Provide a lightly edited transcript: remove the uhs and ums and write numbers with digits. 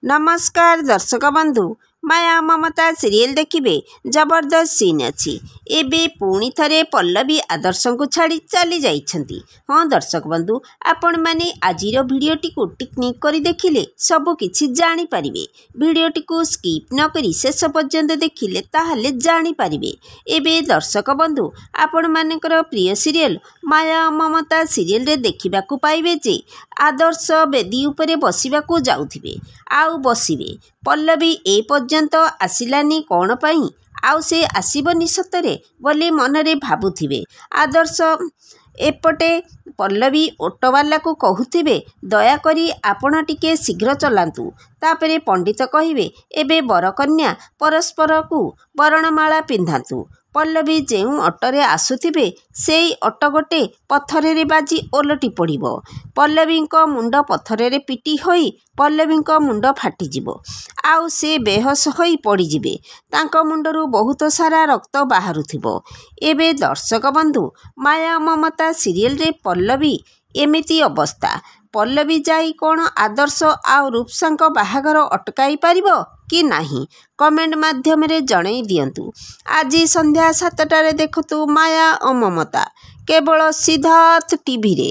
नमस्कार दर्शक बंधु माया ममता सीरियल देखिए जबरदस्त सीन अच्छी एबे पुणी थरे पल्लवी आदर्श को छाड़ी चली जाइछंती। हाँ दर्शक बंधु आपण माने आजिर भिडियोटी को टिकनिक करी देखिले सब किछि जानि परिबे। भिडियोटी को स्किप न करी शेष पर्यंत देखिले ताहले जानि परिबे। एबे दर्शक बंधु आपण मानकर प्रिय सीरियल माया ममता सीरियल रे देखिबाकू पाइबे जे आदर्श बेदी उपरे बसिबाकू जाउथिबे आउ बसिबे। पल्लवी ए पर्यंत आसिलानी कौन पाई आउ से आसबनी सतरे बोली मनरे भावुथिबे। आदर्श एपटे पल्लवी ऑटोवाला को कहूथिबे दयाकरी आपण टिके शीघ्र चलांतु। तापरे पंडित कहिबे एबे बरकन्या परस्पर को बरणमाला पिंधातु। पल्लवी जेउ ऑटोरे आसुथिबे सेई ऑटो गोटे पथरे बाजी ओलटी पड़िबो। पल्लवी मुंड पथरे पिटी होई पल्लवी मुंड फाटिजिबो आउ से बेहोश होई पड़िजिबे। तांको मुंडरू बहुत सारा रक्त बाहरुथिबो। एबे दर्शक बंधु माया ममता सीरियल रे पल्लवी एमिति अवस्था। पल्लवी जाई कौन आदर्श आउ रूपसा बाहागर अटकाई पारिबो कि नाही कमेंट माध्यम रे जणाई दियंतु। आज संध्या 7टारे देखतु माया और ममता केवल सिद्धार्थ टीवी रे।